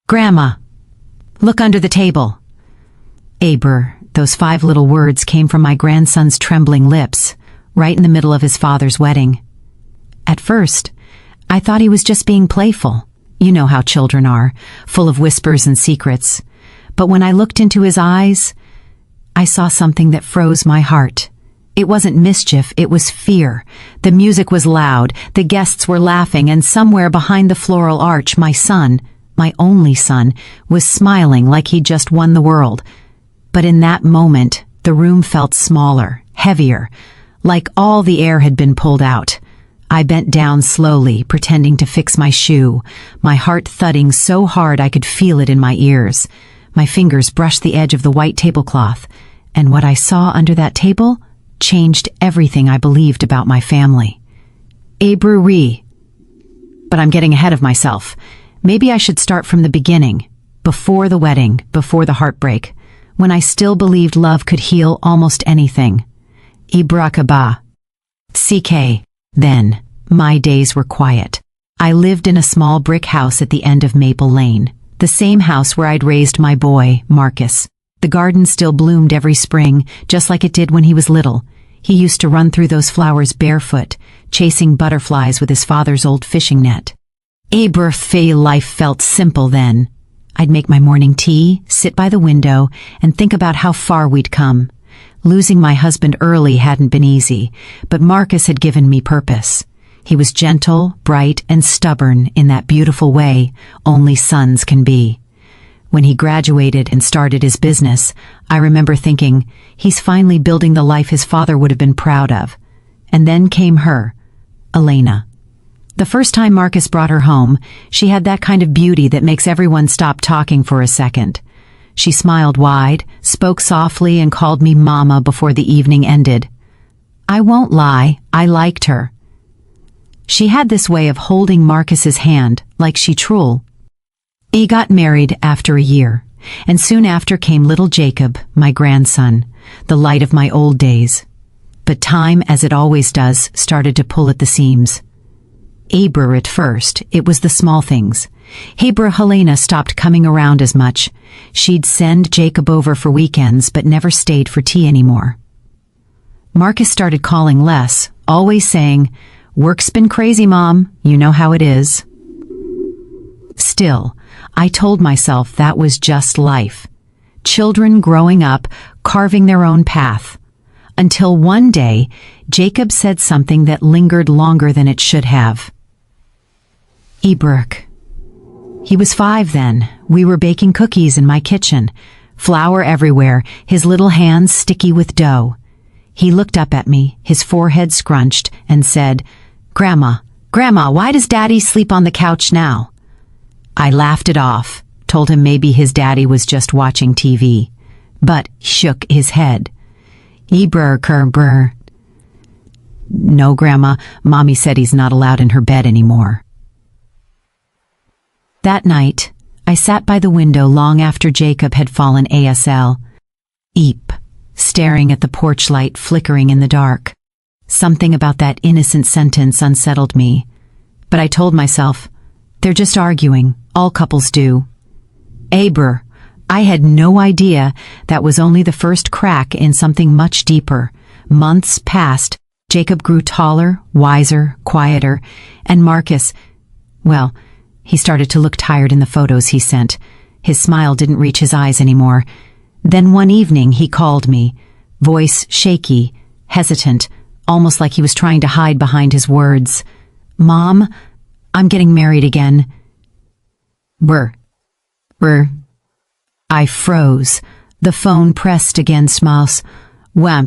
Grandma, look under the table. Aber, those 5 little words came from my grandson's trembling lips, right in the middle of his father's wedding. At first, I thought he was just being playful. You know how children are, full of whispers and secrets. But when I looked into his eyes, I saw something that froze my heart. It wasn't mischief, it was fear. The music was loud, the guests were laughing, and somewhere behind the floral arch, my son, my only son, was smiling like he'd just won the world. But in that moment, the room felt smaller, heavier, like all the air had been pulled out. I bent down slowly, pretending to fix my shoe, my heart thudding so hard I could feel it in my ears. My fingers brushed the edge of the white tablecloth, and what I saw under that table changed everything I believed about my family. Abru. But I'm getting ahead of myself. Maybe I should start from the beginning, before the wedding, before the heartbreak, when I still believed love could heal almost anything. Ibrakaba. CK. Then, my days were quiet. I lived in a small brick house at the end of Maple Lane, the same house where I'd raised my boy, Marcus. The garden still bloomed every spring, just like it did when he was little. He used to run through those flowers barefoot, chasing butterflies with his father's old fishing net. Aberfay life felt simple then. I'd make my morning tea, sit by the window, and think about how far we'd come. Losing my husband early hadn't been easy, but Marcus had given me purpose. He was gentle, bright, and stubborn in that beautiful way only sons can be. When he graduated and started his business, I remember thinking, he's finally building the life his father would have been proud of. And then came her, Elena. The first time Marcus brought her home, she had that kind of beauty that makes everyone stop talking for a second. She smiled wide, spoke softly, and called me Mama before the evening ended. I won't lie, I liked her. She had this way of holding Marcus's hand, like she truel. He got married after a year, and soon after came little Jacob, my grandson, the light of my old days. But time, as it always does, started to pull at the seams. Aber at first, it was the small things. Helena stopped coming around as much. She'd send Jacob over for weekends, but never stayed for tea anymore. Marcus started calling less, always saying, "Work's been crazy, Mom. You know how it is." Still, I told myself that was just life. Children growing up, carving their own path. Until one day, Jacob said something that lingered longer than it should have. Ebruk. He was 5 then. We were baking cookies in my kitchen. Flour everywhere, his little hands sticky with dough. He looked up at me, his forehead scrunched, and said, Grandma, why does Daddy sleep on the couch now?" I laughed it off, told him maybe his daddy was just watching TV, but he shook his head. Brr. "No, Grandma, Mommy said he's not allowed in her bed anymore." That night, I sat by the window long after Jacob had fallen ASL. Staring at the porch light flickering in the dark. Something about that innocent sentence unsettled me. But I told myself, they're just arguing, all couples do. Aber, I had no idea that was only the first crack in something much deeper. Months passed, Jacob grew taller, wiser, quieter, and Marcus, well, he started to look tired in the photos he sent. His smile didn't reach his eyes anymore. Then one evening he called me, voice shaky, hesitant, almost like he was trying to hide behind his words. "Mom, I'm getting married again." Brr. I froze. The phone pressed against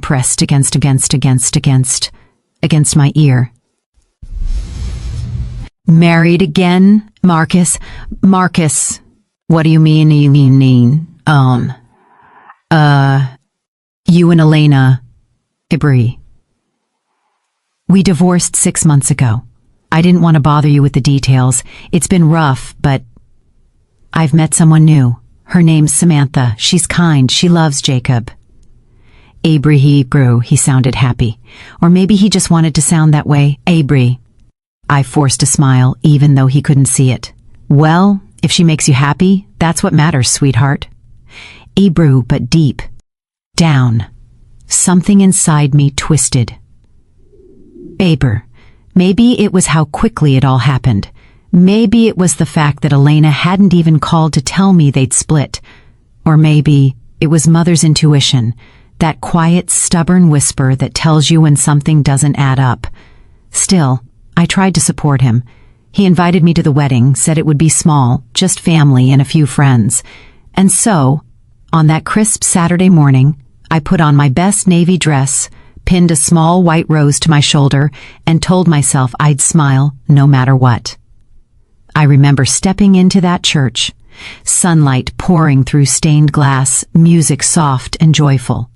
pressed against my ear. "Married again, Marcus? What do you mean? You and Elena, Ibri. We divorced 6 months ago. I didn't want to bother you with the details. It's been rough, but I've met someone new. Her name's Samantha. She's kind. She loves Jacob." Abri grew. He sounded happy. Or maybe he just wanted to sound that way. Abri. I forced a smile, even though he couldn't see it. "Well, if she makes you happy, That's what matters, sweetheart. Ebru, but deep down, something inside me twisted. Aber, maybe it was how quickly it all happened. Maybe it was the fact that Elena hadn't even called to tell me they'd split. Or maybe it was Mother's intuition, that quiet, stubborn whisper that tells you when something doesn't add up. Still, I tried to support him. He invited me to the wedding, said it would be small, just family and a few friends. And so, on that crisp Saturday morning, I put on my best navy dress, pinned a small white rose to my shoulder, and told myself I'd smile no matter what. I remember stepping into that church, sunlight pouring through stained glass, music soft and joyful.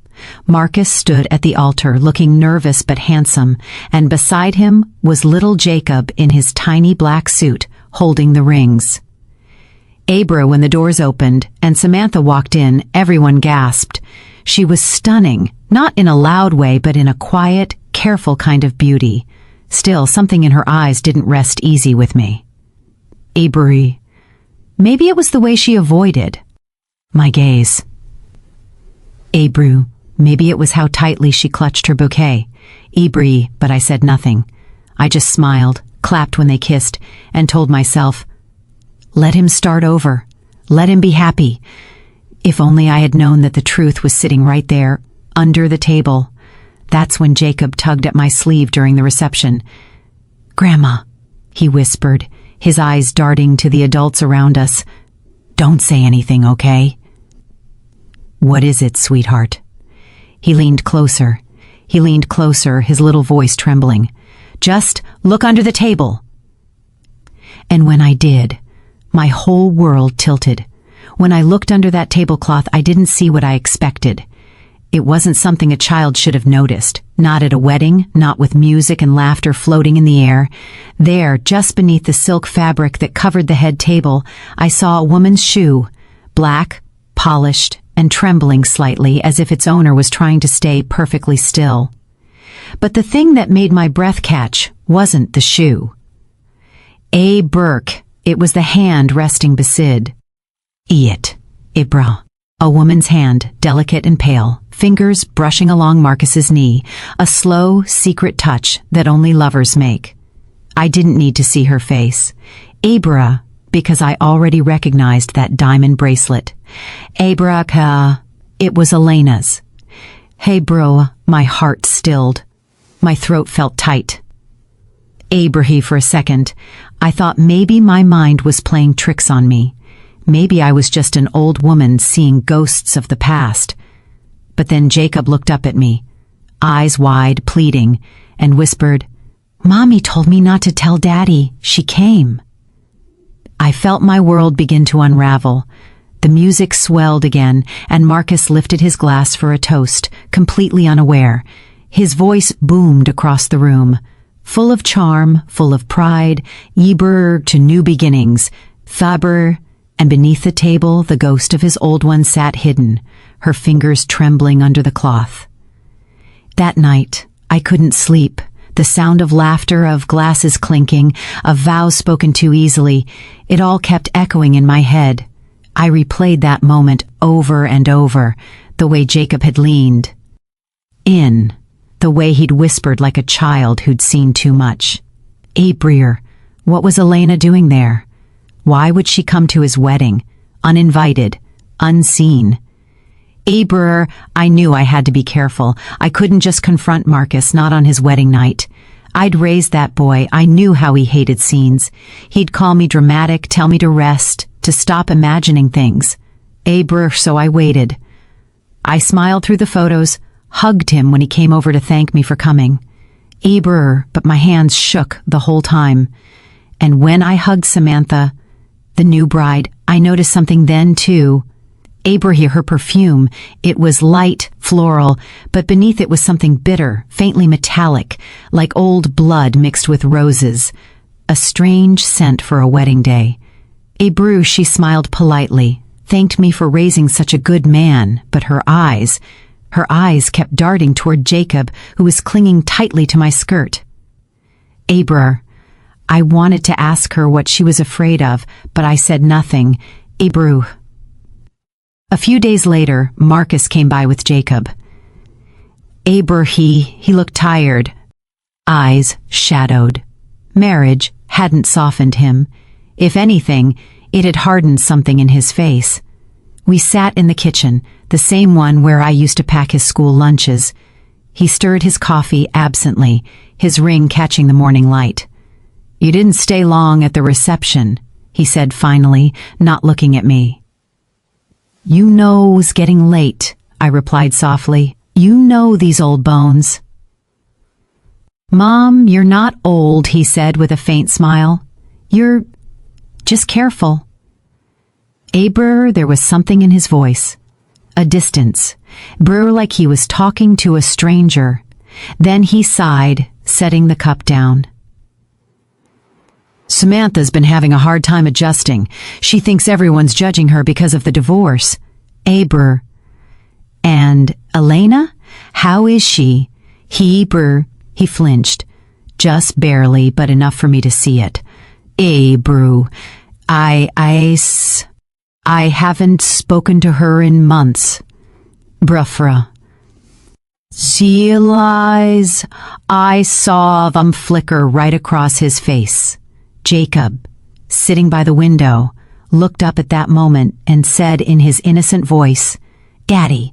Marcus stood at the altar looking nervous but handsome, and beside him was little Jacob in his tiny black suit, holding the rings. Abra, when the doors opened and Samantha walked in, everyone gasped. She was stunning, not in a loud way but in a quiet, careful kind of beauty. Still, something in her eyes didn't rest easy with me. Abri. Maybe it was the way she avoided my gaze. Abru. Maybe it was how tightly she clutched her bouquet. Ebri, but I said nothing. I just smiled, clapped when they kissed, and told myself, let him start over. Let him be happy. If only I had known that the truth was sitting right there, under the table. That's when Jacob tugged at my sleeve during the reception. Grandma, he whispered, his eyes darting to the adults around us. Don't say anything, okay? What is it, sweetheart? He leaned closer, his little voice trembling. Just look under the table. And when I did, my whole world tilted. When I looked under that tablecloth, I didn't see what I expected. It wasn't something a child should have noticed. Not at a wedding, not with music and laughter floating in the air. There, just beneath the silk fabric that covered the head table, I saw a woman's shoe, black, polished, and trembling slightly as if its owner was trying to stay perfectly still. But the thing that made my breath catch wasn't the shoe. A. Burke, it was the hand resting beside it. Ibra. A woman's hand, delicate and pale, fingers brushing along Marcus's knee, a slow, secret touch that only lovers make. I didn't need to see her face. Abra, because I already recognized that diamond bracelet. Abraka, it was Elena's. Hey bro, my heart stilled. My throat felt tight. Abrahi, for a second, I thought maybe my mind was playing tricks on me. Maybe I was just an old woman seeing ghosts of the past. But then Jacob looked up at me, eyes wide, pleading, and whispered, Mommy told me not to tell Daddy. She came. I felt my world begin to unravel. The music swelled again, and Marcus lifted his glass for a toast, completely unaware. His voice boomed across the room, full of charm, full of pride, Yeber to new beginnings, Faber, and beneath the table the ghost of his old one sat hidden, her fingers trembling under the cloth. That night, I couldn't sleep. The sound of laughter, of glasses clinking, of vows spoken too easily, it all kept echoing in my head. I replayed that moment over and over, the way Jacob had leaned in, the way he'd whispered like a child who'd seen too much. Abrier, what was Elena doing there? Why would she come to his wedding, uninvited, unseen? Abrier, I knew I had to be careful. I couldn't just confront Marcus, not on his wedding night. I'd raised that boy. I knew how he hated scenes. He'd call me dramatic, tell me to rest, to stop imagining things. Abrier, so I waited. I smiled through the photos, hugged him when he came over to thank me for coming. Abrier, but my hands shook the whole time. And when I hugged Samantha, the new bride, I noticed something then too. Abraham, her perfume, it was light, floral, but beneath it was something bitter, faintly metallic, like old blood mixed with roses. A strange scent for a wedding day. Abru, she smiled politely, thanked me for raising such a good man, but her eyes kept darting toward Jacob, who was clinging tightly to my skirt. Abrar, I wanted to ask her what she was afraid of, but I said nothing. Abru. A few days later, Marcus came by with Jacob. Abru, he looked tired, eyes shadowed. Marriage hadn't softened him. If anything, it had hardened something in his face. We sat in the kitchen, the same one where I used to pack his school lunches. He stirred his coffee absently, his ring catching the morning light. "You didn't stay long at the reception," he said finally, not looking at me. "You know it was getting late," I replied softly. "You know these old bones." "Mom, you're not old," he said with a faint smile. "You're just careful." Abru, there was something in his voice. A distance. Brewer like he was talking to a stranger. Then he sighed, setting the cup down. "Samantha's been having a hard time adjusting. She thinks everyone's judging her because of the divorce." Abru. "And Elena? How is she?" He flinched. Just barely, but enough for me to see it. "Abru, I haven't spoken to her in months." Brufra. "Realize I saw them flicker right across his face." Jacob, sitting by the window, looked up at that moment and said in his innocent voice, Daddy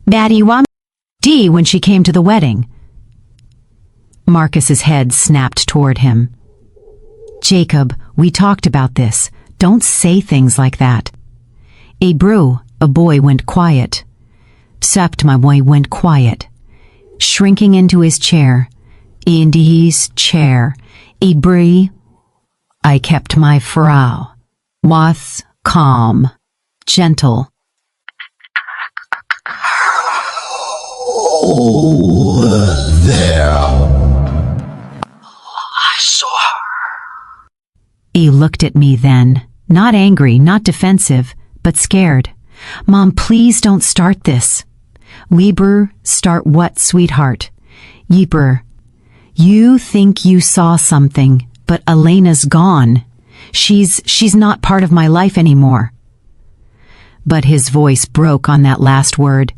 want D when she came to the wedding." Marcus's head snapped toward him. "Jacob, we talked about this. Don't say things like that." Abru, a boy, went quiet. Sept, my boy, went quiet, shrinking into his chair. Into his chair. Abru, I kept my Frau. Was calm, gentle. "Oh, there. I saw her." He looked at me then, not angry, not defensive, but scared. "Mom, please don't start this." "Weber, start what, sweetheart?" "Yeber, you think you saw something, but Elena's gone. She's not part of my life anymore." But his voice broke on that last word,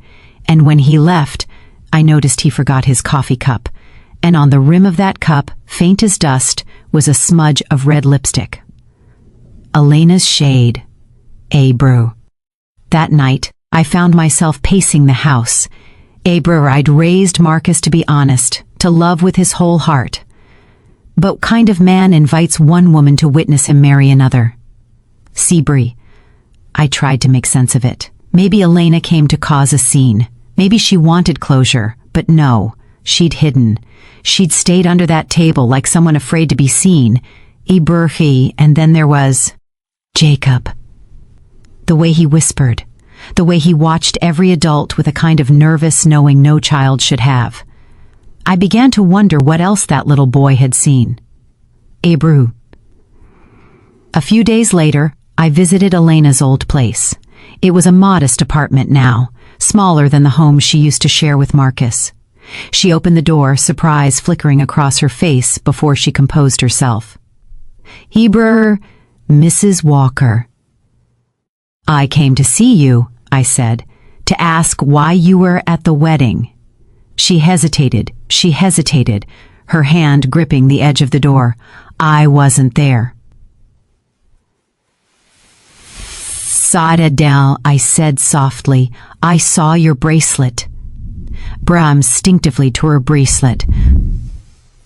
and when he left, I noticed he forgot his coffee cup, and on the rim of that cup, faint as dust, was a smudge of red lipstick. Elena's shade. Abru. That night, I found myself pacing the house. Abru, I'd raised Marcus to be honest, to love with his whole heart. But what kind of man invites one woman to witness him marry another? Seabury. I tried to make sense of it. Maybe Elena came to cause a scene. Maybe she wanted closure, but no, she'd hidden. She'd stayed under that table like someone afraid to be seen. Ibrhi, and then there was Jacob. The way he whispered, the way he watched every adult with a kind of nervous knowing no child should have. I began to wonder what else that little boy had seen. Abru. A few days later, I visited Elena's old place. It was a modest apartment now, smaller than the home she used to share with Marcus. She opened the door, surprise flickering across her face before she composed herself. "Heber, Mrs. Walker." "I came to see you," I said, "to ask why you were at the wedding." She hesitated, her hand gripping the edge of the door. "I wasn't there." "Sadadel," I said softly, "I saw your bracelet." Bram instinctively to her bracelet.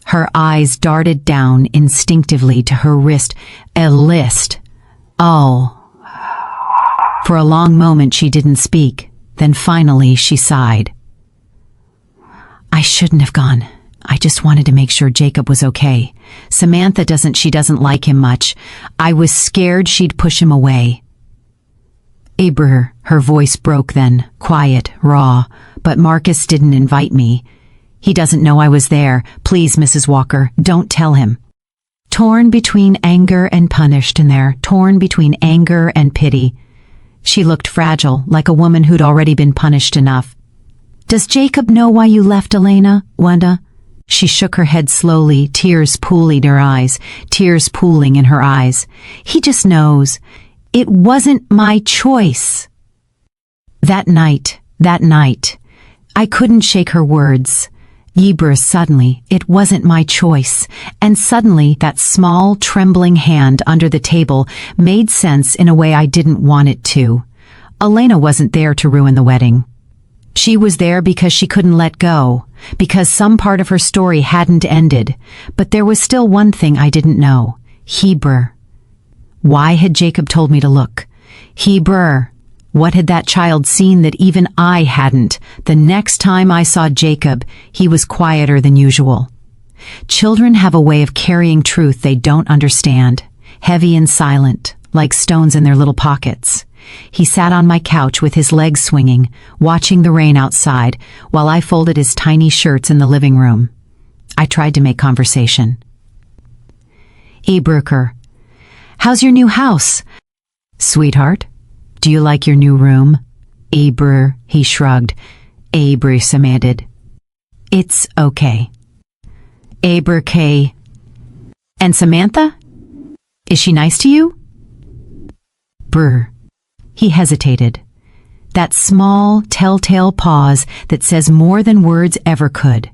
Her eyes darted down instinctively to her wrist. "A list." "Oh." For a long moment she didn't speak. Then finally she sighed. "I shouldn't have gone. I just wanted to make sure Jacob was okay. Samantha doesn't like him much. I was scared she'd push him away." Abru, her voice broke then, quiet, raw. "But Marcus didn't invite me. He doesn't know I was there. Please, Mrs. Walker, don't tell him." Torn between anger and punished in there, torn between anger and pity. She looked fragile, like a woman who'd already been punished enough. "Does Jacob know why you left, Elena, Wanda?" She shook her head slowly, tears pooling in her eyes. "He just knows. It wasn't my choice. That night, I couldn't shake her words. Yebra, suddenly, it wasn't my choice, and suddenly that small, trembling hand under the table made sense in a way I didn't want it to. Elena wasn't there to ruin the wedding. She was there because she couldn't let go, because some part of her story hadn't ended, but there was still one thing I didn't know. Heber. Why had Jacob told me to look? Heber. What had that child seen that even I hadn't? The next time I saw Jacob, he was quieter than usual. Children have a way of carrying truth they don't understand, heavy and silent, like stones in their little pockets. He sat on my couch with his legs swinging, watching the rain outside, while I folded his tiny shirts in the living room. I tried to make conversation. Abruker, how's your new house? Sweetheart, do you like your new room? Abr, he shrugged. Abr demanded. It's okay. Abr K. And Samantha? Is she nice to you? Brr. He hesitated. That small, telltale pause that says more than words ever could.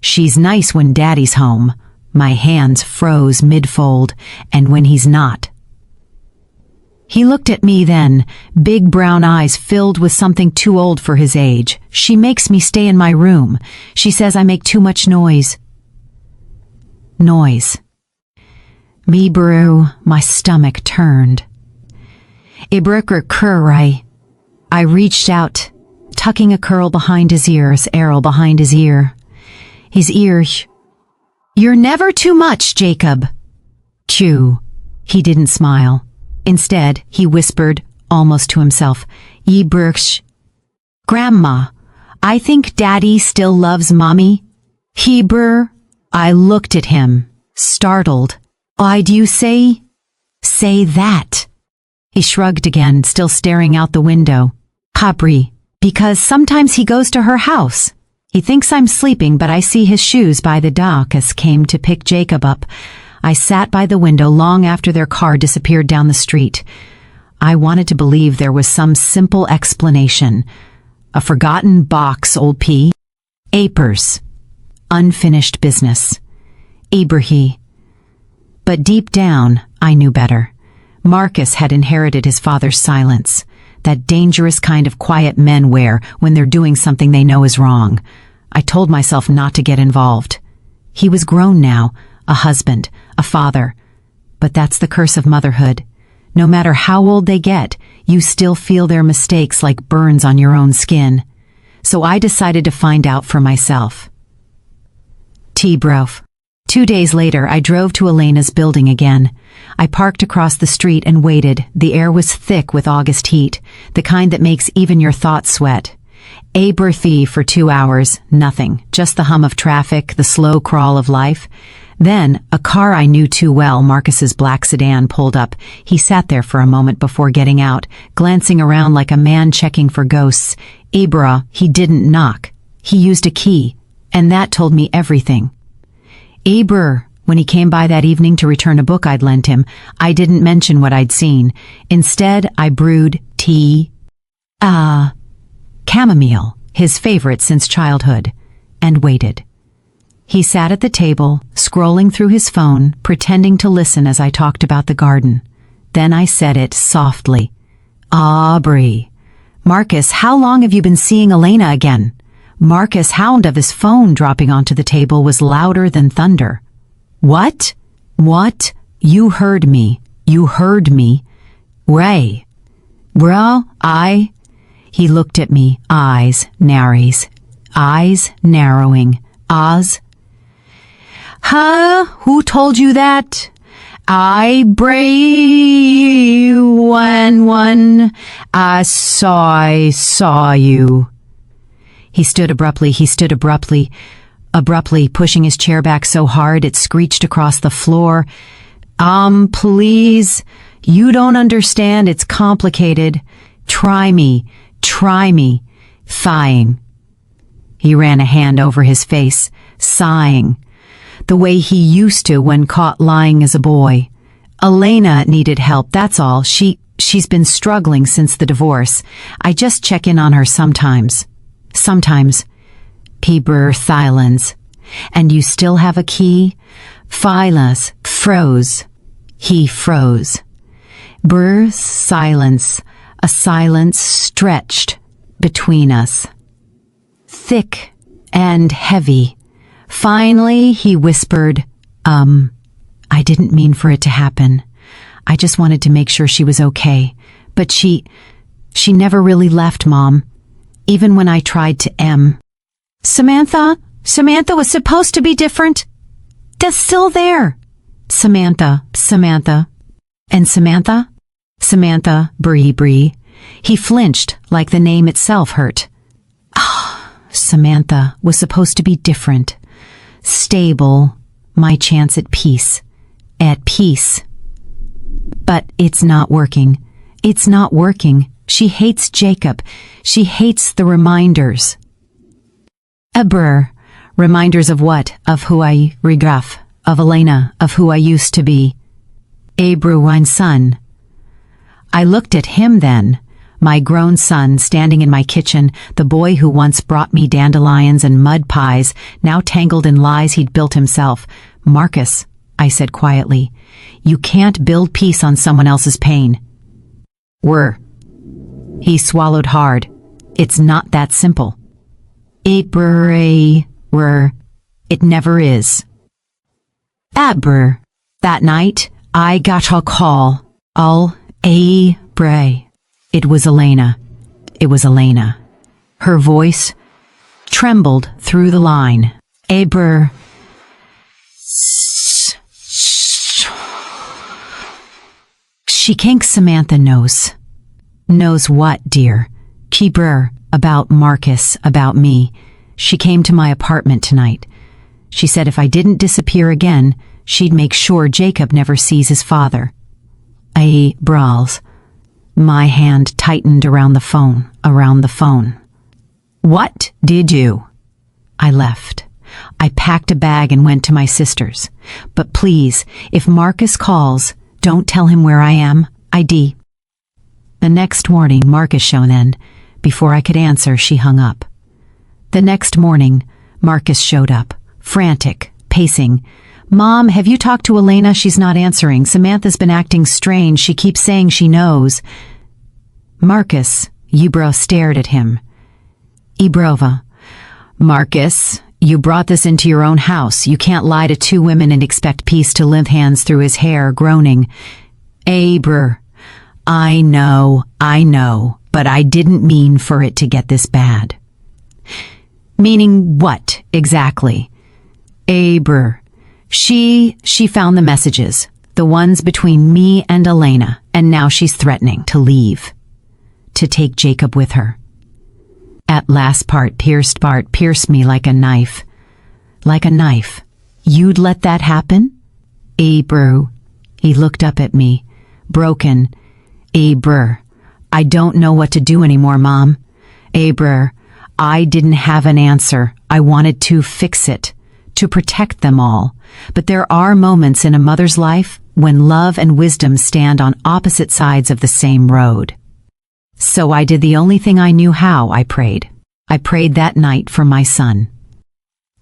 She's nice when Daddy's home. My hands froze mid-fold, and when he's not. He looked at me then, big brown eyes filled with something too old for his age. She makes me stay in my room. She says I make too much noise. Noise. Me brew, my stomach turned. Ibruker currai. I reached out, tucking a curl behind his ears, arrow behind his ear. His ear. You're never too much, Jacob. Chew. He didn't smile. Instead, he whispered, almost to himself, Yebrch. Grandma, I think Daddy still loves Mommy. Heber. I looked at him, startled. Why do you say that? He shrugged again, still staring out the window. Capri, because sometimes he goes to her house. He thinks I'm sleeping, but I see his shoes by the dock as came to pick Jacob up. I sat by the window long after their car disappeared down the street. I wanted to believe there was some simple explanation. A forgotten box, old P. Apers. Unfinished business. Ibrahim. But deep down, I knew better. Marcus had inherited his father's silence, that dangerous kind of quiet men wear when they're doing something they know is wrong. I told myself not to get involved. He was grown now, a husband, a father. But that's the curse of motherhood. No matter how old they get, you still feel their mistakes like burns on your own skin. So I decided to find out for myself. T-Brof. 2 days later, I drove to Elena's building again. I parked across the street and waited. The air was thick with August heat, the kind that makes even your thoughts sweat. Aberthy for 2 hours, nothing, just the hum of traffic, the slow crawl of life. Then, a car I knew too well, Marcus's black sedan, pulled up. He sat there for a moment before getting out, glancing around like a man checking for ghosts. Ibra, he didn't knock. He used a key, and that told me everything. Abr, when he came by that evening to return a book I'd lent him, I didn't mention what I'd seen. Instead, I brewed tea. Chamomile, his favorite since childhood, and waited. He sat at the table, scrolling through his phone, pretending to listen as I talked about the garden. Then I said it softly. Aubrey. Marcus, how long have you been seeing Elena again? Marcus' hound of his phone dropping onto the table was louder than thunder. What? What? You heard me. You heard me. Ray. Well, He looked at me, eyes narrowing. Oz? Huh? Who told you that? I brave one. I saw you. He stood abruptly, pushing his chair back so hard it screeched across the floor. Please, you don't understand, it's complicated. Try me, sighing. He ran a hand over his face, sighing, the way he used to when caught lying as a boy. Elena needed help, that's all. She She's been struggling since the divorce. I just check in on her sometimes. Sometimes. Peber silence. And you still have a key? Philas froze. He froze. Brr silence. A silence stretched between us. Thick and heavy. Finally, he whispered, I didn't mean for it to happen. I just wanted to make sure she was okay. But she never really left, Mom. Even when I tried to Samantha was supposed to be different. That's still there. Samantha. And Samantha, Bree. He flinched like the name itself hurt. Samantha was supposed to be different. Stable, my chance at peace. At peace. But it's not working. It's not working. She hates Jacob. She hates the reminders. Reminders of what? Of who I regret. Of Elena. Of who I used to be. Abruwine's son. I looked at him then. My grown son standing in my kitchen, the boy who once brought me dandelions and mud pies, now tangled in lies he'd built himself. Marcus, I said quietly, you can't build peace on someone else's pain. He swallowed hard. It's not that simple. It never is. That night, I got a call. It was Elena. Her voice trembled through the line. She kinks Samantha knows. Knows what, dear? Keeper, about Marcus, about me. She came to my apartment tonight. She said if I didn't disappear again, she'd make sure Jacob never sees his father. Brawls. My hand tightened around the phone. What did you? I left. I packed a bag and went to my sister's. But please, if Marcus calls, don't tell him where I am. The next morning, Marcus shone in. Before I could answer, she hung up. The next morning, Marcus showed up, frantic, pacing. Mom, have you talked to Elena? She's not answering. Samantha's been acting strange. She keeps saying she knows. Marcus, Ubro stared at him. Marcus, you brought this into your own house. You can't lie to two women and expect peace to live. Hands through his hair, groaning. I know, but I didn't mean for it to get this bad. Meaning what, exactly? She found the messages, the ones between me and Elena, and now she's threatening to leave. To take Jacob with her. At last part pierced me like a knife. Like a knife. You'd let that happen? He looked up at me, broken. I don't know what to do anymore, Mom. I didn't have an answer. I wanted to fix it, to protect them all. But there are moments in a mother's life when love and wisdom stand on opposite sides of the same road. So I did the only thing I knew how. I prayed. I prayed that night for my son.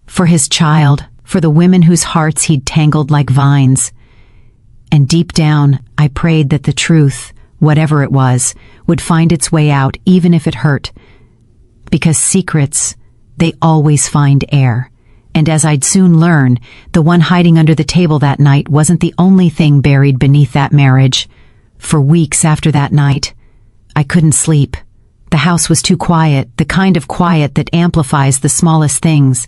For his child, for the women whose hearts he'd tangled like vines. And deep down, I prayed that the truth, whatever it was, would find its way out even if it hurt. Because secrets, they always find air. And as I'd soon learn, the one hiding under the table that night wasn't the only thing buried beneath that marriage. For weeks after that night, I couldn't sleep. The house was too quiet, the kind of quiet that amplifies the smallest things.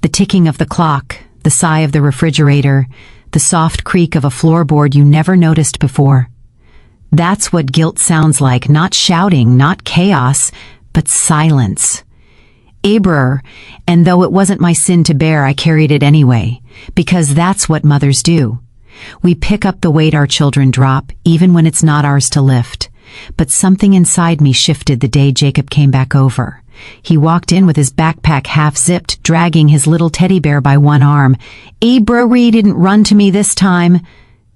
The ticking of the clock, the sigh of the refrigerator, the soft creak of a floorboard you never noticed before. That's what guilt sounds like, not shouting, not chaos, but silence. And though it wasn't my sin to bear, I carried it anyway, because that's what mothers do. We pick up the weight our children drop, even when it's not ours to lift. But something inside me shifted the day Jacob came back over. He walked in with his backpack half-zipped, dragging his little teddy bear by one arm. Reed didn't run to me this time.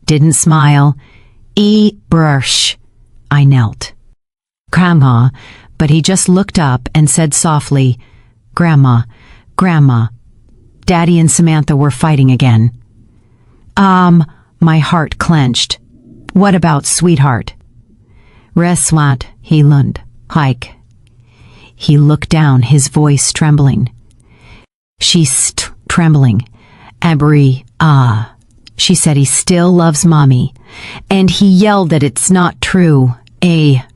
Didn't smile. I knelt. Grandma, but he just looked up and said softly, Grandma, Grandma. Daddy and Samantha were fighting again. My heart clenched. What about sweetheart? Reswat, he lund, hike. He looked down, his voice trembling. She's trembling. Abri, she said he still loves mommy. And he yelled that it's not true,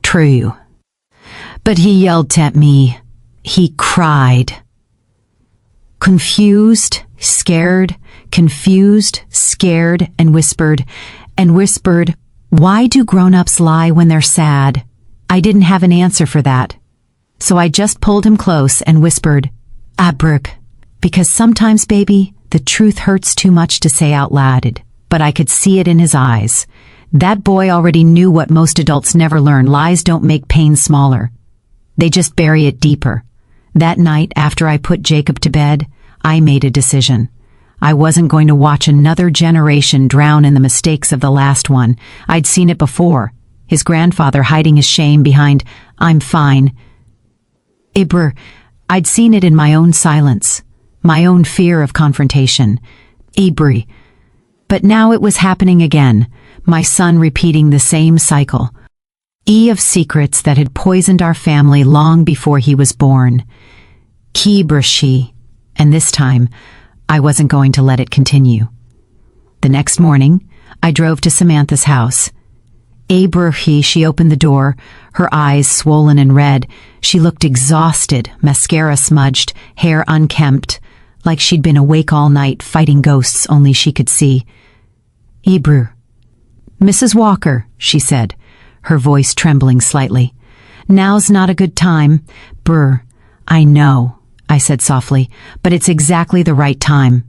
true. But he yelled at me. He cried. Confused, scared, and whispered, why do grown-ups lie when they're sad? I didn't have an answer for that. So I just pulled him close and whispered, Abruk, because sometimes, baby, the truth hurts too much to say out loud, but I could see it in his eyes. That boy already knew what most adults never learn. Lies don't make pain smaller. They just bury it deeper. That night, after I put Jacob to bed, I made a decision. I wasn't going to watch another generation drown in the mistakes of the last one. I'd seen it before. His grandfather hiding his shame behind, I'm fine. Ibr, I'd seen it in my own silence, my own fear of confrontation. Ibri. But now it was happening again, my son repeating the same cycle. Of secrets that had poisoned our family long before he was born. Kibrashi. And this time, I wasn't going to let it continue. The next morning, I drove to Samantha's house. Abrahi, she opened the door, her eyes swollen and red. She looked exhausted, mascara smudged, hair unkempt, like she'd been awake all night fighting ghosts only she could see. Ebru. Mrs. Walker, she said, her voice trembling slightly. Now's not a good time. Brr, I know, I said softly, but it's exactly the right time.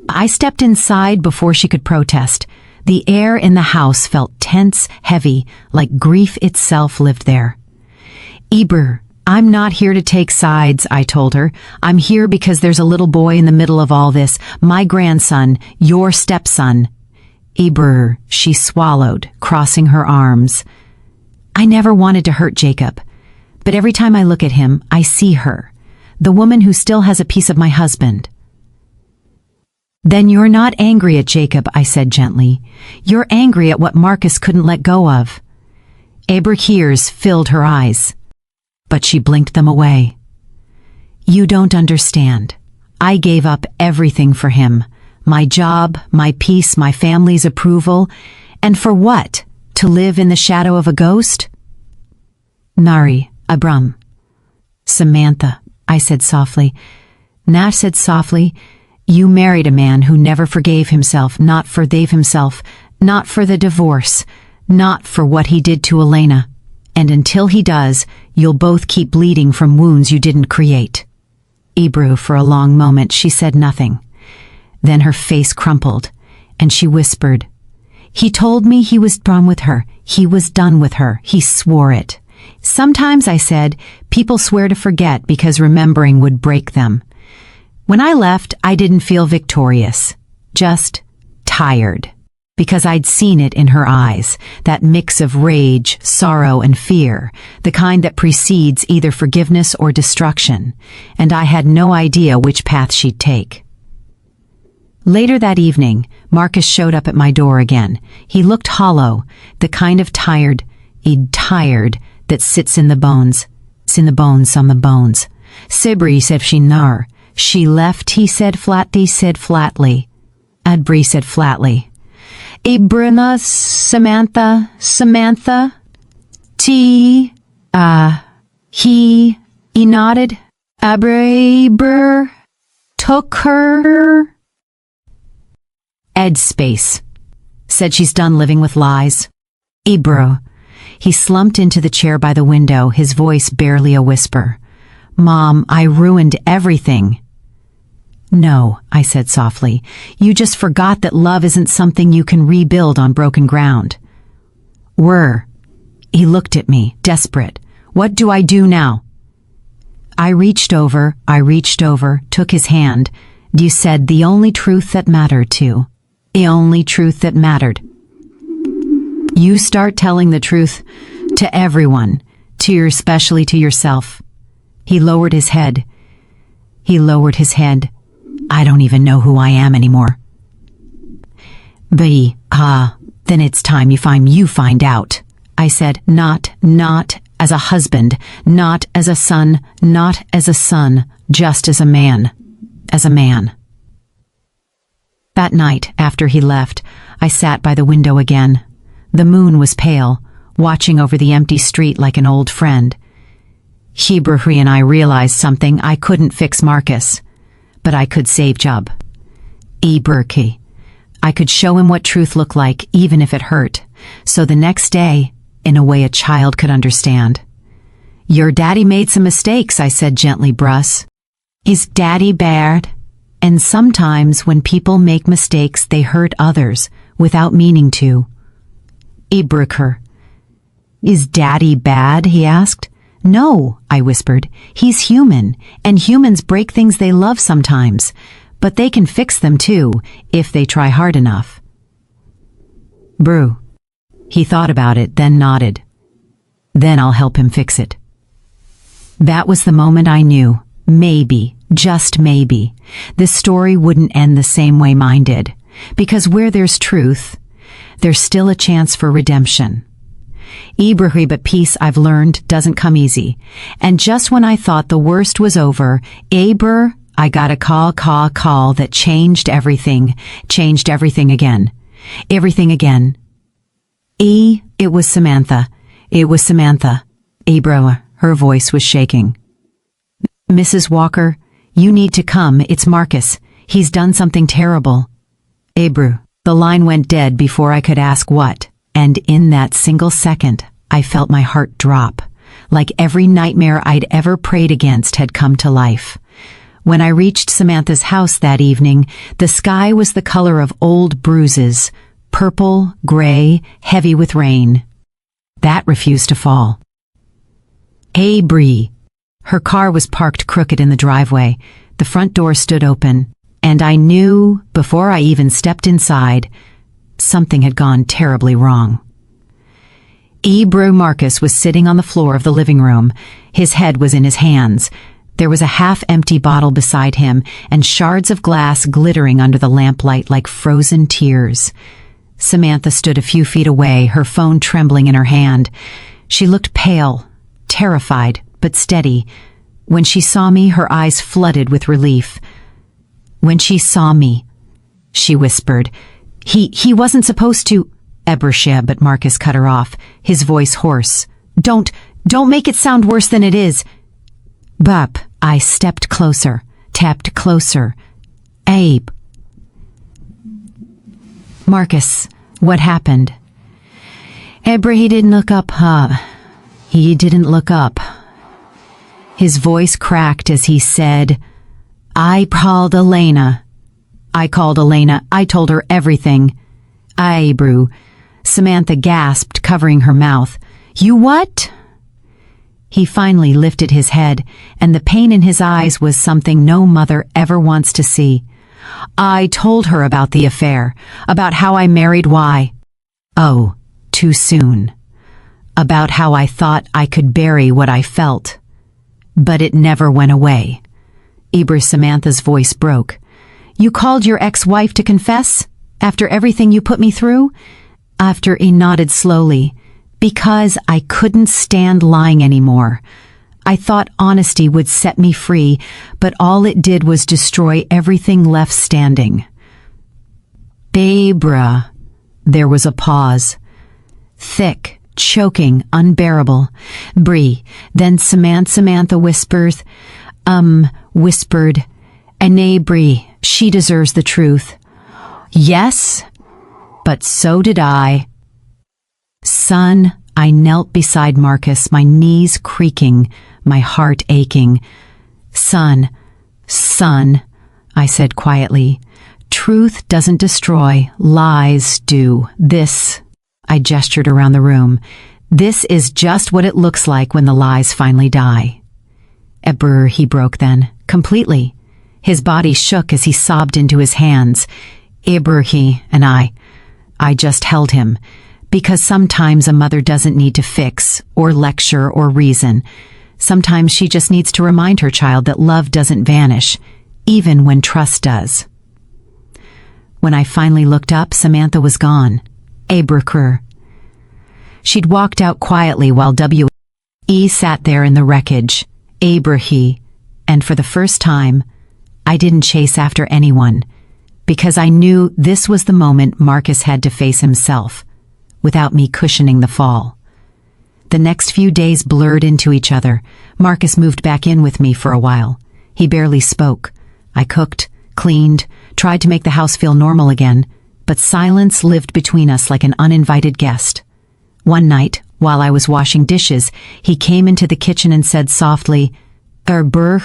I stepped inside before she could protest. The air in the house felt tense, heavy, like grief itself lived there. Eber, I'm not here to take sides, I told her. I'm here because there's a little boy in the middle of all this, my grandson, your stepson. Eber, she swallowed, crossing her arms. I never wanted to hurt Jacob, but every time I look at him, I see her, the woman who still has a piece of my husband. Then you're not angry at Jacob, I said gently. You're angry at what Marcus couldn't let go of. Eber's tears filled her eyes, but she blinked them away. You don't understand. I gave up everything for him. My job, my peace, my family's approval. And for what? To live in the shadow of a ghost? Nari, Abram. Samantha, I said softly. Nash said softly, you married a man who never forgave himself, not for the divorce, not for what he did to Elena. And until he does, you'll both keep bleeding from wounds you didn't create. Ebru, for a long moment, she said nothing. Then her face crumpled, and she whispered, he told me he was done with her. He was done with her. He swore it. Sometimes, I said, people swear to forget because remembering would break them. When I left, I didn't feel victorious, just tired, because I'd seen it in her eyes, that mix of rage, sorrow, and fear, the kind that precedes either forgiveness or destruction, and I had no idea which path she'd take. Later that evening, Marcus showed up at my door again. He looked hollow, the kind of tired that sits in the bones. On the bones. Sibri said she nar. She left, he said flatly. Adbri said flatly. Ibrina, Samantha. He nodded. Abri, took her. Ed Space. Said she's done living with lies. Ebro. He slumped into the chair by the window, his voice barely a whisper. Mom, I ruined everything. No, I said softly. You just forgot that love isn't something you can rebuild on broken ground. He looked at me, desperate. What do I do now? I reached over, took his hand. You said the only truth that mattered to. The only truth that mattered. You start telling the truth to everyone, especially to yourself. He lowered his head. I don't even know who I am anymore. Then it's time you find out. I said, not as a husband, not as a son, just as a man. That night, after he left, I sat by the window again. The moon was pale, watching over the empty street like an old friend. Ibrahim and I realized something. I couldn't fix Marcus, but I could save Jub. Ibrahim. I could show him what truth looked like, even if it hurt. So the next day, in a way a child could understand. Your daddy made some mistakes, I said gently, Bruss. Is daddy bad? And sometimes when people make mistakes, they hurt others without meaning to. Ibrahim. Is daddy bad? He asked. No, I whispered. He's human, and humans break things they love sometimes. But they can fix them too, if they try hard enough. Brew. He thought about it, then nodded. Then I'll help him fix it. That was the moment I knew, maybe, just maybe, this story wouldn't end the same way mine did. Because where there's truth, there's still a chance for redemption. Ibrahim, but peace, I've learned, doesn't come easy. And just when I thought the worst was over, I got a call that changed everything again. Everything again. It was Samantha. Ibrahim, her voice was shaking. Mrs. Walker, you need to come, it's Marcus. He's done something terrible. Ibrahim. The line went dead before I could ask what, and in that single second, I felt my heart drop, like every nightmare I'd ever prayed against had come to life. When I reached Samantha's house that evening, the sky was the color of old bruises, purple, gray, heavy with rain. That refused to fall. Hey, Bree. Her car was parked crooked in the driveway. The front door stood open, and I knew, before I even stepped inside, something had gone terribly wrong. Marcus was sitting on the floor of the living room. His head was in his hands. There was a half-empty bottle beside him and shards of glass glittering under the lamplight like frozen tears. Samantha stood a few feet away, her phone trembling in her hand. She looked pale, terrified, but steady. When she saw me, her eyes flooded with relief. When she saw me, she whispered, He wasn't supposed to... Ebersheb, but Marcus cut her off, his voice hoarse. Don't make it sound worse than it is. Bup, I stepped closer, tapped closer. Abe. Marcus, what happened? He didn't look up, He didn't look up. His voice cracked as he said, I called Elena. I told her everything. Brew. Samantha gasped, covering her mouth. You what? He finally lifted his head, and the pain in his eyes was something no mother ever wants to see. I told her about the affair, about how I married Y. Oh, too soon. About how I thought I could bury what I felt. But it never went away. Samantha's voice broke. You called your ex-wife to confess? After everything you put me through? After he nodded slowly. Because I couldn't stand lying anymore. I thought honesty would set me free, but all it did was destroy everything left standing. Barbara. There was a pause. Thick, choking, unbearable. Bree. Then Samantha whispered, and Bree, she deserves the truth. Yes, but so did I. Son, I knelt beside Marcus, my knees creaking, my heart aching. Son, I said quietly, truth doesn't destroy, lies do. This, I gestured around the room, this is just what it looks like when the lies finally die. He broke then, completely. His body shook as he sobbed into his hands. Ibrahim and I just held him, Because sometimes a mother doesn't need to fix or lecture or reason. Sometimes she just needs to remind her child that love doesn't vanish, even when trust does. When I finally looked up, Samantha was gone. Abracur. She'd walked out quietly while W.E. sat there in the wreckage. Abrahi. And for the first time, I didn't chase after anyone, because I knew this was the moment Marcus had to face himself, without me cushioning the fall. The next few days blurred into each other. Marcus moved back in with me for a while. He barely spoke. I cooked, cleaned, tried to make the house feel normal again, but silence lived between us like an uninvited guest. One night, while I was washing dishes, he came into the kitchen and said softly, Brr,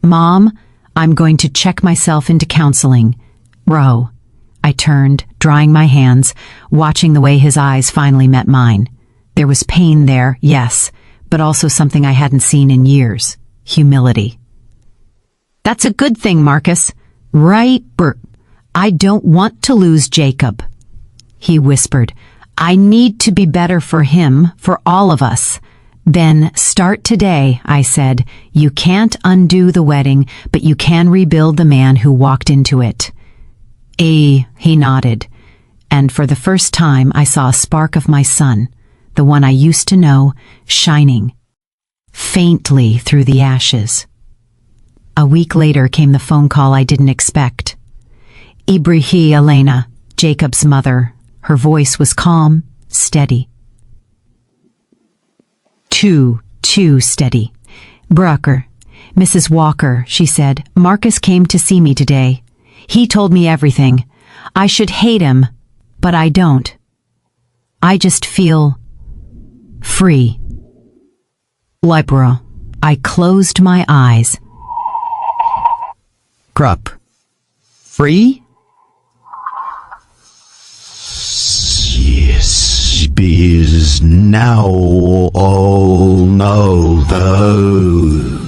Mom, I'm going to check myself into counseling. Bro. I turned, drying my hands, watching the way his eyes finally met mine. There was pain there, yes, but also something I hadn't seen in years. Humility. That's a good thing, Marcus. Right, Bert. I don't want to lose Jacob. He whispered. I need to be better for him, for all of us. Then start today, I said. You can't undo the wedding, but you can rebuild the man who walked into it. He nodded. And for the first time I saw a spark of my son, the one I used to know, shining faintly through the ashes. A week later came the phone call I didn't expect. Ibrihi Elena, Jacob's mother. Her voice was calm, steady. Too steady. Brucker, Mrs. Walker, she said, Marcus came to see me today. He told me everything. I should hate him, but I don't. I just feel free. Libra. I closed my eyes. Krupp. Free? Yes, because now all know though.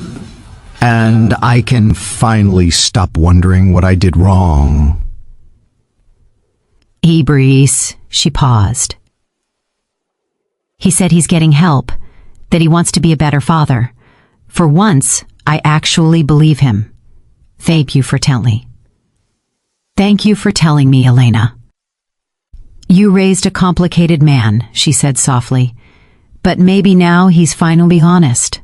And I can finally stop wondering what I did wrong. Ibris, she paused. He said he's getting help, that he wants to be a better father. For once, I actually believe him. Thank you for telling me, Elena. You raised a complicated man, she said softly, but maybe now he's finally honest.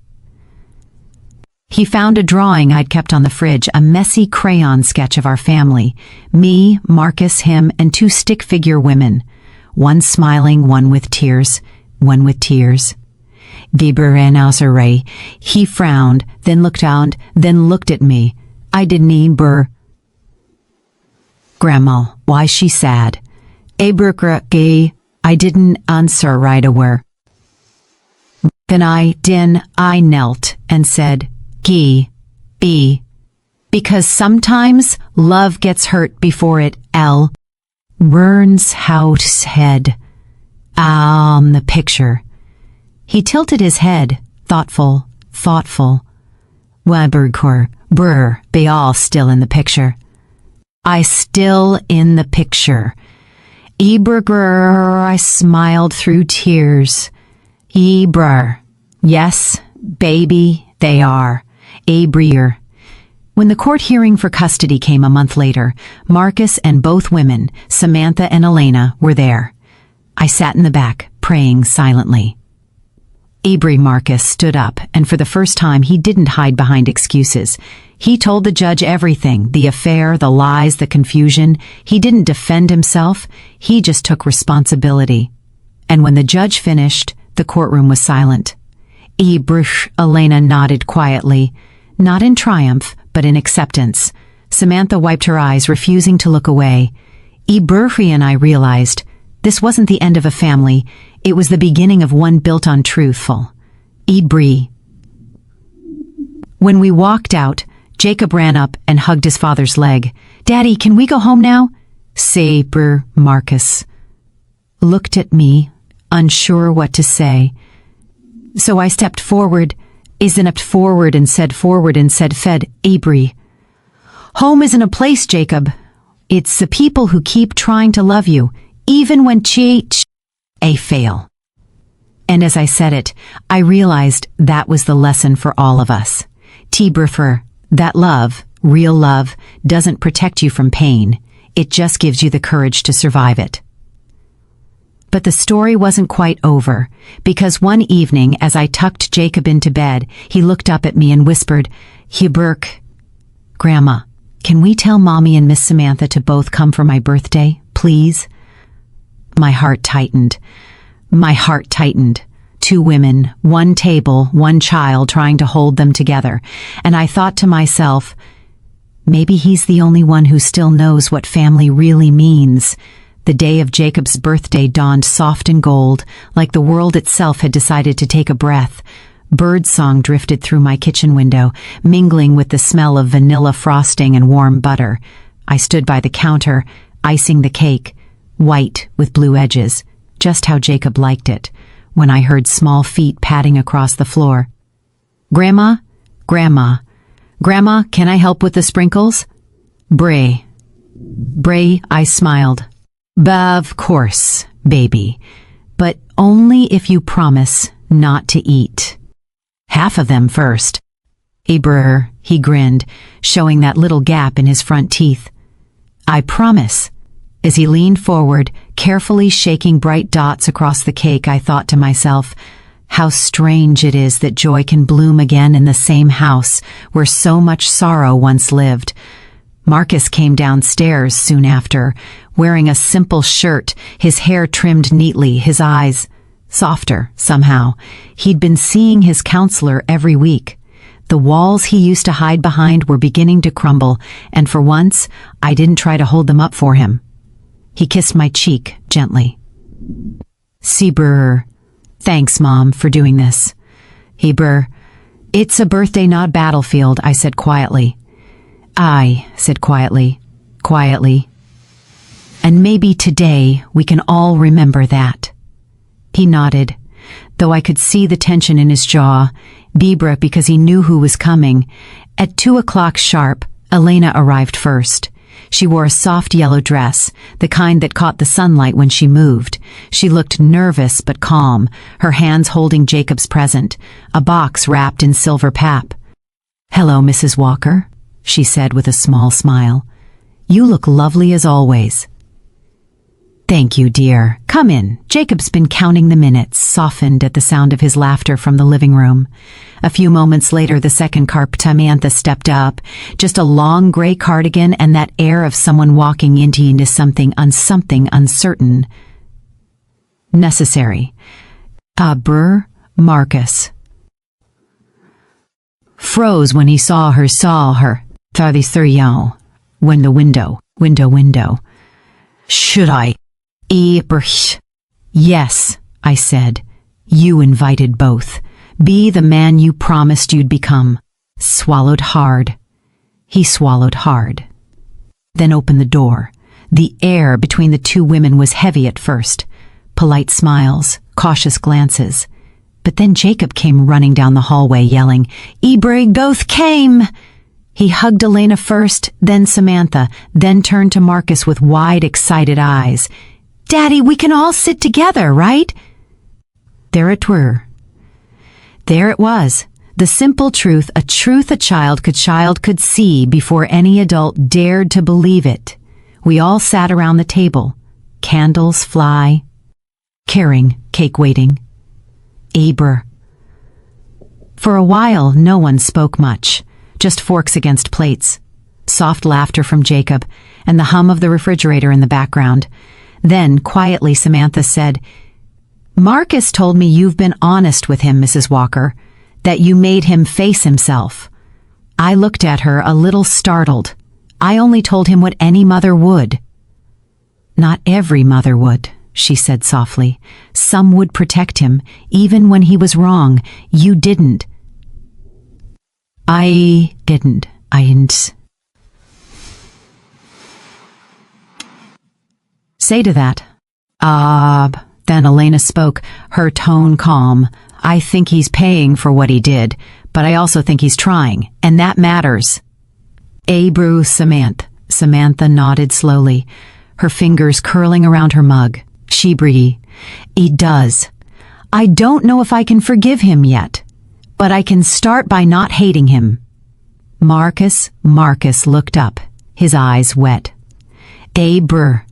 He found a drawing I'd kept on the fridge, a messy crayon sketch of our family, me, Marcus, him, and two stick figure women, one smiling, one with tears. Ray. He frowned, then looked out, then looked at me. I didn't even Grandma, why she sad? I didn't answer right away. Then I knelt and said, because sometimes love gets hurt before it, Burns house head. On the picture. He tilted his head, thoughtful. Brr, they all still in the picture. I still in the picture. I smiled through tears. Yes, baby, they are. Abrier. When the court hearing for custody came a month later, Marcus and both women, Samantha and Elena, were there. I sat in the back, praying silently. Marcus stood up, and for the first time he didn't hide behind excuses. He told the judge everything, the affair, the lies, the confusion. He didn't defend himself, he just took responsibility. And when the judge finished, the courtroom was silent. Elena nodded quietly, not in triumph, but in acceptance. Samantha wiped her eyes, refusing to look away. And I realized this wasn't the end of a family, it was the beginning of one built on truthful. When we walked out, Jacob ran up and hugged his father's leg. Daddy, can we go home now? Saber Marcus looked at me, unsure what to say. So I stepped forward, and said fed, Abri. Home isn't a place, Jacob. It's the people who keep trying to love you, even when A fail. And as I said it, I realized that was the lesson for all of us. Tiberfer, that love, real love, doesn't protect you from pain. It just gives you the courage to survive it. But the story wasn't quite over, because one evening as I tucked Jacob into bed, he looked up at me and whispered, "Huberk, Grandma, can we tell Mommy and Miss Samantha to both come for my birthday, please?" My heart tightened. My heart tightened. 2 women, 1 table, 1 child trying to hold them together. And I thought to myself, maybe he's the only one who still knows what family really means. The day of Jacob's birthday dawned soft and gold, like the world itself had decided to take a breath. Birdsong drifted through my kitchen window, mingling with the smell of vanilla frosting and warm butter. I stood by the counter, icing the cake, white with blue edges, just how Jacob liked it, when I heard small feet padding across the floor. "Grandma? Grandma? Grandma, can I help with the sprinkles?" "Bray." "Bray," I smiled. "Of course, baby, but only if you promise not to eat. Half of them first." "Brr," he grinned, showing that little gap in his front teeth. "I promise." As he leaned forward, carefully shaking bright dots across the cake, I thought to myself, how strange it is that joy can bloom again in the same house where so much sorrow once lived. Marcus came downstairs soon after, wearing a simple shirt, his hair trimmed neatly, his eyes softer, somehow. He'd been seeing his counselor every week. The walls he used to hide behind were beginning to crumble, and for once, I didn't try to hold them up for him. He kissed my cheek gently. "Sieber, thanks, Mom, for doing this." "Heber, it's a birthday, not battlefield," I said quietly. I said quietly. "And maybe today we can all remember that." He nodded, though I could see the tension in his jaw, Bibra because he knew who was coming. At 2:00 sharp, Elena arrived first. She wore a soft yellow dress, the kind that caught the sunlight when she moved. She looked nervous but calm, her hands holding Jacob's present, a box wrapped in silver pap. "Hello, Mrs. Walker," she said with a small smile. "You look lovely as always." "Thank you, dear. Come in." Jacob's been counting the minutes, softened at the sound of his laughter from the living room. A few moments later, the second Samantha stepped up, just a long gray cardigan and that air of someone walking into something uncertain. Necessary. Brr, Marcus froze when he saw her. When the window. "Should I?" "Yes," I said. "You invited both. Be the man you promised you'd become." Swallowed hard. He swallowed hard. Then opened the door. The air between the 2 women was heavy at first. Polite smiles, cautious glances. But then Jacob came running down the hallway yelling, "Ibrig both came!" He hugged Elena first, then Samantha, then turned to Marcus with wide, excited eyes. "Daddy, we can all sit together, right?" There it were. There it was, the simple truth, a child could see before any adult dared to believe it. We all sat around the table, candles fly, caring, cake waiting. Aber. For a while, no one spoke much, just forks against plates, soft laughter from Jacob, and the hum of the refrigerator in the background. Then, quietly, Samantha said, "Marcus told me you've been honest with him, Mrs. Walker, that you made him face himself." I looked at her a little startled. I only told him what any mother would. "Not every mother would," she said softly. "Some would protect him, even when he was wrong. You didn't." I didn't. Say to that. Then Elena spoke, her tone calm. "I think he's paying for what he did, but I also think he's trying, and that matters." "Abru, Samantha nodded slowly, her fingers curling around her mug. "Shibri, He does. I don't know if I can forgive him yet, but I can start by not hating him. Marcus looked up, his eyes wet. Abra,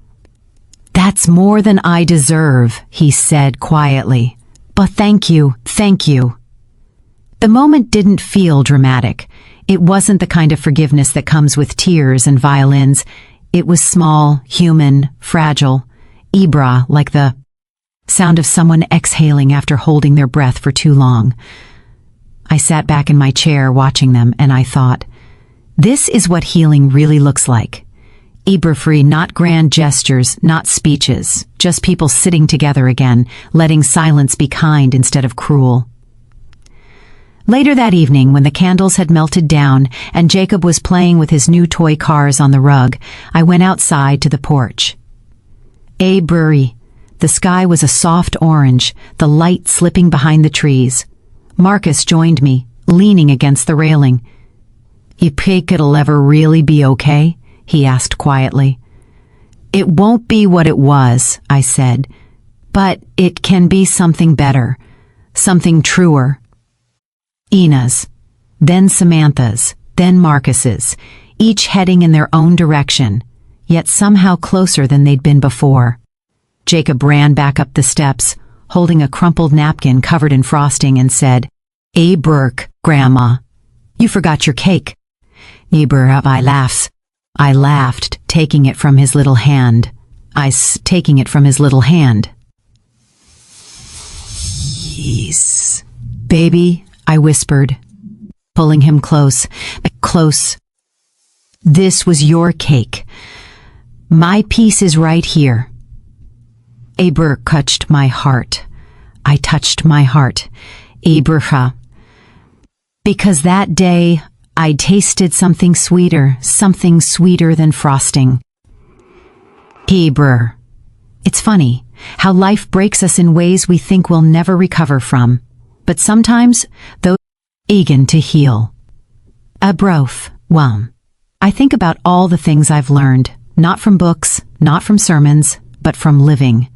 that's more than I deserve, he said quietly. But thank you. The moment didn't feel dramatic. It wasn't the kind of forgiveness that comes with tears and violins. It was small, human, fragile. Ibra, like the sound of someone exhaling after holding their breath for too long. I sat back in my chair watching them, and I thought, this is what healing really looks like. Ibra-free, not grand gestures, not speeches, just people sitting together again, letting silence be kind instead of cruel. Later that evening, when the candles had melted down and Jacob was playing with his new toy cars on the rug, I went outside to the porch. Abra, the sky was a soft orange, the light slipping behind the trees. Marcus joined me, leaning against the railing. You think it'll ever really be okay? He asked quietly. It won't be what it was, I said, but it can be something better, something truer. Ina's, then Samantha's, then Marcus's, each heading in their own direction, yet somehow closer than they'd been before. Jacob ran back up the steps, holding a crumpled napkin covered in frosting, and said, Burke, Grandma, you forgot your cake. Neighbor, I laughed, taking it from his little hand. Yes. Baby, I whispered, pulling him close. This was your cake. My piece is right here. Abra touched my heart. I touched my heart. Abra. Because that day, I tasted something sweeter than frosting. Abra. It's funny how life breaks us in ways we think we'll never recover from. But sometimes, those eager to heal. Abrof, well, I think about all the things I've learned, not from books, not from sermons, but from living.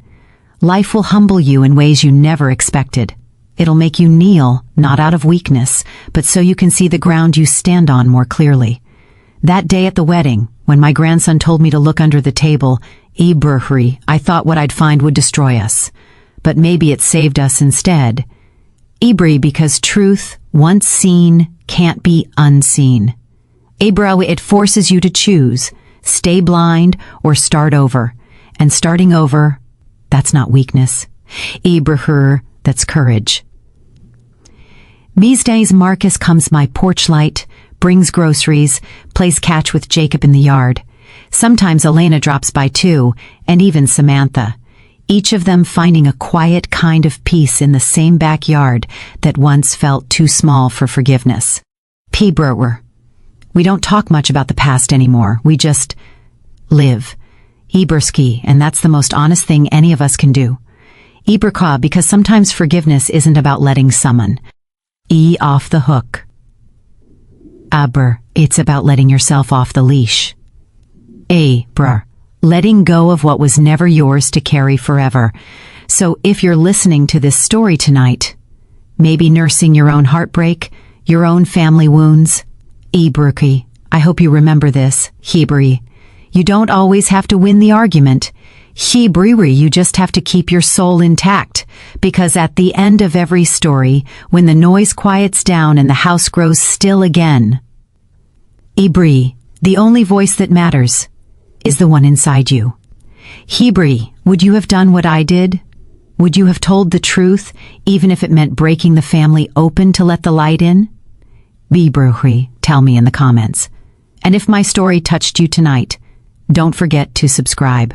Life will humble you in ways you never expected. It'll make you kneel, not out of weakness, but so you can see the ground you stand on more clearly. That day at the wedding, when my grandson told me to look under the table, I thought what I'd find would destroy us. But maybe it saved us instead. Because truth, once seen, can't be unseen. It forces you to choose, stay blind or start over. And starting over, that's not weakness. That's courage. These days, Marcus comes my porch light, brings groceries, plays catch with Jacob in the yard. Sometimes Elena drops by too, and even Samantha. Each of them finding a quiet kind of peace in the same backyard that once felt too small for forgiveness. We don't talk much about the past anymore. We just live. Iberski, and that's the most honest thing any of us can do. Iberka, because sometimes forgiveness isn't about letting someone off the hook. It's about letting yourself off the leash. Letting go of what was never yours to carry forever. So if you're listening to this story tonight, maybe nursing your own heartbreak, your own family wounds, Iberki, I hope you remember this, Hebri. You don't always have to win the argument. Hebri, you just have to keep your soul intact, because at the end of every story, when the noise quiets down and the house grows still again, Ibri, the only voice that matters, is the one inside you. Hebri, would you have done what I did? Would you have told the truth, even if it meant breaking the family open to let the light in? Bibruhi, tell me in the comments. And if my story touched you tonight, don't forget to subscribe.